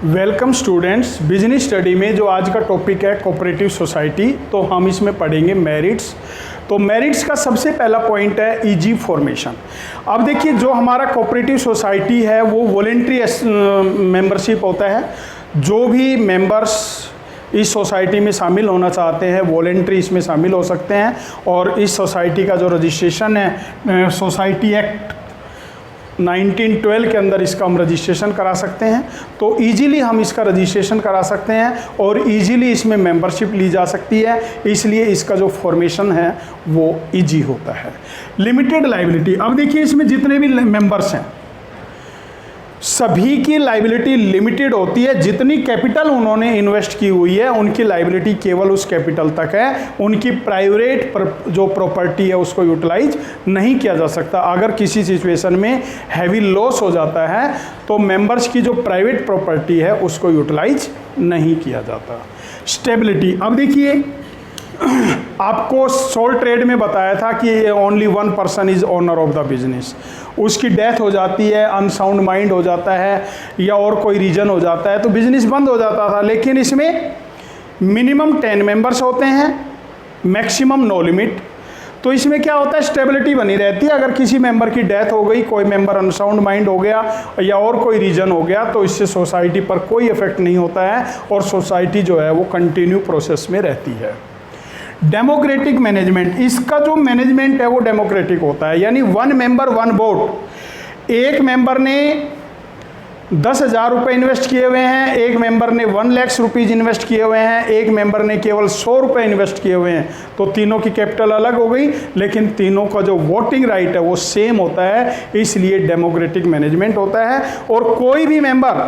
Welcome students. Business study में जो आज का टॉपिक है कोऑपरेटिव सोसाइटी, तो हम इसमें पढ़ेंगे मेरिट्स। तो मेरिट्स का सबसे पहला पॉइंट है ईजी फॉर्मेशन। अब देखिए, जो हमारा कोऑपरेटिव सोसाइटी है वो वॉलेंट्री मेंबरशिप होता है। जो भी मेंबर्स इस सोसाइटी में शामिल होना चाहते हैं वॉलेंट्री इसमें शामिल हो सकते हैं, और इस सोसाइटी का जो रजिस्ट्रेशन है सोसाइटी एक्ट 1912 के अंदर इसका हम रजिस्ट्रेशन करा सकते हैं। तो इजीली हम इसका रजिस्ट्रेशन करा सकते हैं और इजीली इसमें मेंबरशिप ली जा सकती है, इसलिए इसका जो फॉर्मेशन है वो इजी होता है। Limited liability. अब देखिए, इसमें जितने भी मेंबर्स हैं सभी की लायबिलिटी लिमिटेड होती है। जितनी कैपिटल उन्होंने इन्वेस्ट की हुई है उनकी लायबिलिटी केवल उस कैपिटल तक है। उनकी प्राइवेट जो प्रॉपर्टी है उसको यूटिलाइज नहीं किया जा सकता। अगर किसी सिचुएशन में हैवी लॉस हो जाता है तो मेंबर्स की जो प्राइवेट प्रॉपर्टी है उसको यूटिलाइज नहीं किया जाता। स्टेबिलिटी। अब देखिए, आपको सोल ट्रेड में बताया था कि only one person is owner of the business. उसकी डेथ हो जाती है, अनसाउंड माइंड हो जाता है या और कोई रीजन हो जाता है तो बिजनेस बंद हो जाता था। लेकिन इसमें मिनिमम 10 मेंबर्स होते हैं, मैक्सिमम नो लिमिट। तो इसमें क्या होता है, स्टेबिलिटी बनी रहती है। अगर किसी मेंबर की डेथ हो गई, कोई मेंबर अनसाउंड माइंड हो गया या और कोई रीजन हो गया, तो इससे सोसाइटी पर कोई इफेक्ट नहीं होता है और सोसाइटी जो है वो कंटिन्यू प्रोसेस में रहती है। Democratic management. इसका जो मैनेजमेंट है वो डेमोक्रेटिक होता है, यानी वन मेंबर वन वोट। एक मेंबर ने 10,000 रुपये इन्वेस्ट किए हुए हैं, एक मेंबर ने 1 लाख रुपीज़ इन्वेस्ट किए हुए हैं, एक मेंबर ने केवल 100 रुपये इन्वेस्ट किए हुए हैं। तो तीनों की कैपिटल अलग हो गई, लेकिन तीनों का जो वोटिंग राइट है वो सेम होता है, इसलिए डेमोक्रेटिक मैनेजमेंट होता है। और कोई भी मेंबर,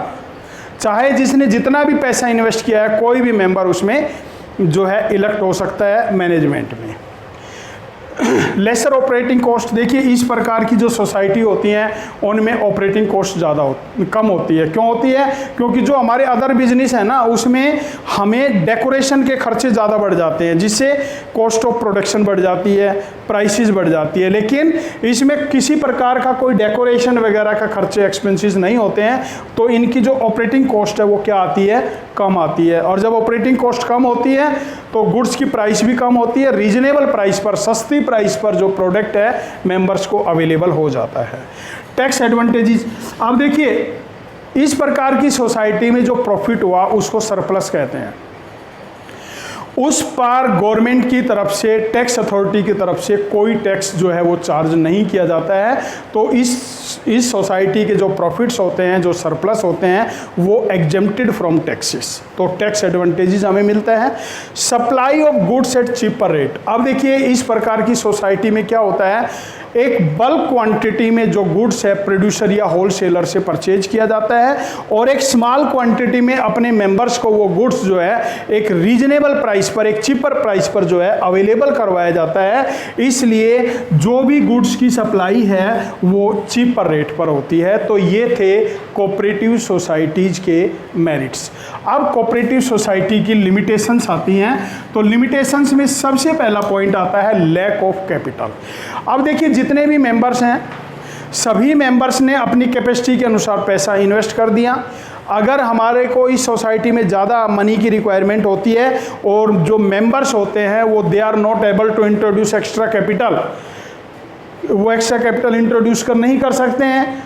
चाहे जिसने जितना भी पैसा इन्वेस्ट किया है, कोई भी मेंबर उसमें जो है इलेक्ट हो सकता है मैनेजमेंट में। Lesser operating cost. देखिए, इस प्रकार की जो सोसाइटी होती हैं उनमें ऑपरेटिंग कॉस्ट ज़्यादा कम होती है। क्यों होती है? क्योंकि जो हमारे अदर बिजनेस है ना उसमें हमें डेकोरेशन के खर्चे ज़्यादा बढ़ जाते हैं, जिससे कॉस्ट ऑफ प्रोडक्शन बढ़ जाती है, प्राइसेस बढ़ जाती है। लेकिन इसमें किसी प्रकार का कोई डेकोरेशन वगैरह का खर्चे एक्सपेंसेस नहीं होते हैं, तो इनकी जो ऑपरेटिंग कॉस्ट है वो क्या आती है, कम आती है। और जब ऑपरेटिंग कॉस्ट कम होती है तो गुड्स की प्राइस भी कम होती है। रीजनेबल प्राइस पर, सस्ती प्राइस पर जो प्रोडक्ट है मेंबर्स को अवेलेबल हो जाता है। Tax advantages. अब देखिए, इस प्रकार की सोसाइटी में जो प्रॉफिट हुआ उसको सरप्लस कहते हैं। उस पर गवर्नमेंट की तरफ से, टैक्स अथॉरिटी की तरफ से कोई टैक्स जो है वो चार्ज नहीं किया जाता है। तो इस सोसाइटी के जो प्रॉफिट्स होते हैं, जो सरप्लस होते हैं, वो एग्जेम्प्टेड फ्रॉम टैक्सेस। तो टैक्स एडवांटेजेस हमें मिलता है। Supply of goods at cheaper rate. अब देखिए, इस प्रकार की सोसाइटी में क्या होता है, एक बल्क क्वांटिटी में जो गुड्स है प्रोड्यूसर या होलसेलर से परचेज किया जाता है, और एक स्मॉल क्वांटिटी में अपने मेंबर्स को वो गुड्स जो है एक रीजनेबल प्राइस पर, एक चीपर प्राइस पर जो है अवेलेबल करवाया जाता है। इसलिए जो भी गुड्स की सप्लाई है वो चीपर रेट पर होती है। तो ये थे कोऑपरेटिव सोसाइटीज के मेरिट्स। अब कोऑपरेटिव सोसाइटी की लिमिटेशंस आती हैं। तो लिमिटेशंस में सबसे पहला पॉइंट आता है लैक ऑफ कैपिटल। अब देखिए, जितने भी मेंबर्स हैं सभी मेंबर्स ने अपनी कैपेसिटी के अनुसार पैसा इन्वेस्ट कर दिया। अगर हमारे को इस सोसाइटी में ज़्यादा मनी की रिक्वायरमेंट होती है और जो मेंबर्स होते हैं वो they are not able to introduce extra capital, वो एक्स्ट्रा कैपिटल इंट्रोड्यूस नहीं कर सकते हैं,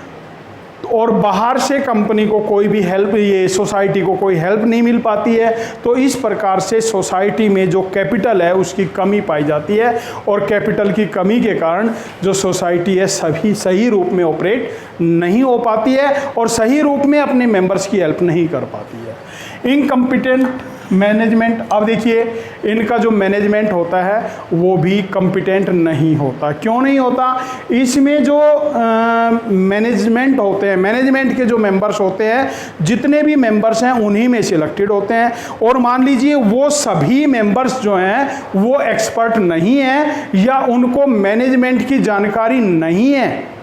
और बाहर से कंपनी को कोई भी हेल्प, ये सोसाइटी को कोई हेल्प नहीं मिल पाती है, तो इस प्रकार से सोसाइटी में जो कैपिटल है उसकी कमी पाई जाती है। और कैपिटल की कमी के कारण जो सोसाइटी है सभी सही रूप में ऑपरेट नहीं हो पाती है और सही रूप में अपने मेंबर्स की हेल्प नहीं कर पाती है। Incompetent management. अब देखिए, इनका जो मैनेजमेंट होता है वो भी कम्पिटेंट नहीं होता। क्यों नहीं होता? इसमें जो मैनेजमेंट होते हैं, मैनेजमेंट के जो मेंबर्स होते हैं, जितने भी मेंबर्स हैं उन्हीं में सिलेक्टेड होते हैं। और मान लीजिए वो सभी मेंबर्स जो हैं वो एक्सपर्ट नहीं हैं या उनको मैनेजमेंट की जानकारी नहीं है,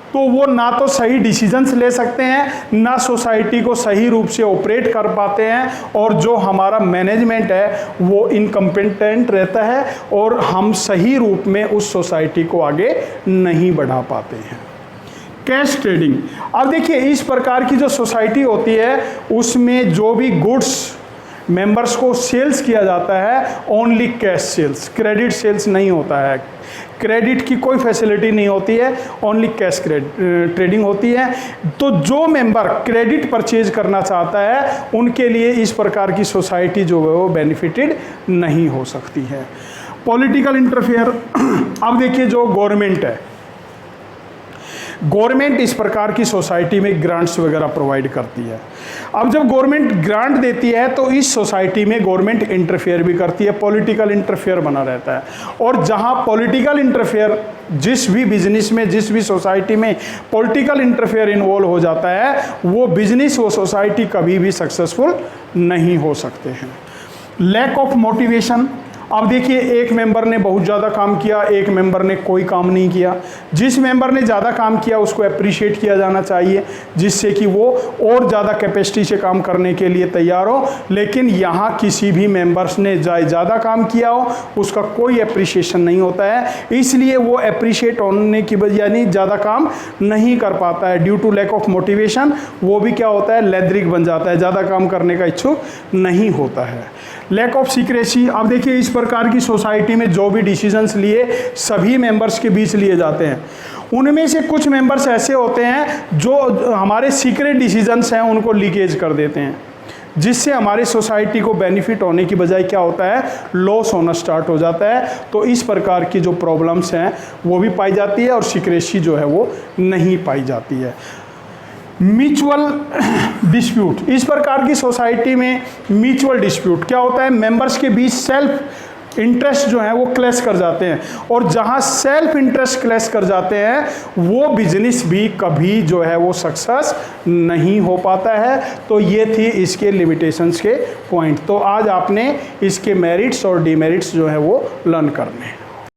तो वो ना तो सही डिसीजंस ले सकते हैं, ना सोसाइटी को सही रूप से ऑपरेट कर पाते हैं, और जो हमारा मैनेजमेंट है वो इनकम्पिटेंट रहता है और हम सही रूप में उस सोसाइटी को आगे नहीं बढ़ा पाते हैं। Cash trading. अब देखिए इस प्रकार की जो सोसाइटी होती है उसमें जो भी गुड्स मेंबर्स को सेल्स किया जाता है only cash sales, credit sales नहीं होता है, क्रेडिट की कोई फैसिलिटी नहीं होती है, ओनली कैश ट्रेडिंग होती है। तो जो मेंबर क्रेडिट परचेज करना चाहता है उनके लिए इस प्रकार की सोसाइटी जो है वो बेनिफिटेड नहीं हो सकती है। पॉलिटिकल इंटरफेयर, अब देखिए जो गवर्नमेंट है, गवर्नमेंट इस प्रकार की सोसाइटी में ग्रांट्स वगैरह प्रोवाइड करती है। अब जब गवर्नमेंट ग्रांट देती है तो इस सोसाइटी में गवर्नमेंट इंटरफेयर भी करती है, पॉलिटिकल इंटरफेयर बना रहता है। और जहां पॉलिटिकल इंटरफेयर, जिस भी बिजनेस में, जिस भी सोसाइटी में पॉलिटिकल इंटरफेयर इन्वॉल्व हो जाता है वो बिजनेस, वो सोसाइटी कभी भी सक्सेसफुल नहीं हो सकते हैं। लैक ऑफ मोटिवेशन, अब देखिए एक मेंबर ने बहुत ज़्यादा काम किया, एक मेंबर ने कोई काम नहीं किया। जिस मेंबर ने ज़्यादा काम किया उसको अप्रिशिएट किया जाना चाहिए जिससे कि वो और ज़्यादा कैपेसिटी से काम करने के लिए तैयार हो। लेकिन यहाँ किसी भी मेंबर्स ने ज़्यादा काम किया हो उसका कोई अप्रिशिएशन नहीं होता है, इसलिए वो अप्रिशिएट होने की वजह यानी ज़्यादा काम नहीं कर पाता है। Due to lack of motivation वो भी क्या होता है, लेथरिक बन जाता है, ज़्यादा काम करने का इच्छुक नहीं होता है। लैक ऑफ सीक्रेसी, अब देखिए इस प्रकार की सोसाइटी में जो भी डिसीजंस लिए सभी मेंबर्स के बीच लिए जाते हैं, उनमें से कुछ मेंबर्स ऐसे होते हैं जो हमारे सीक्रेट डिसीजंस हैं उनको लीकेज कर देते हैं, जिससे हमारी सोसाइटी को बेनिफिट होने की बजाय क्या होता है, लॉस होना स्टार्ट हो जाता है। तो इस प्रकार की जो प्रॉब्लम्स हैं वो भी पाई जाती है और सीक्रेसी जो है वो नहीं पाई जाती है। म्यूचुअल डिस्प्यूट, इस प्रकार की सोसाइटी में म्यूचुअल डिस्प्यूट क्या होता है, मेंबर्स के बीच सेल्फ इंटरेस्ट जो है वो क्लैश कर जाते हैं, और जहां सेल्फ इंटरेस्ट क्लैश कर जाते हैं वो बिजनेस भी कभी जो है वो सक्सेस नहीं हो पाता है। तो ये थी इसके लिमिटेशंस के पॉइंट। तो आज आपने इसके मेरिट्स और डिमेरिट्स जो है वो लर्न करने हैं।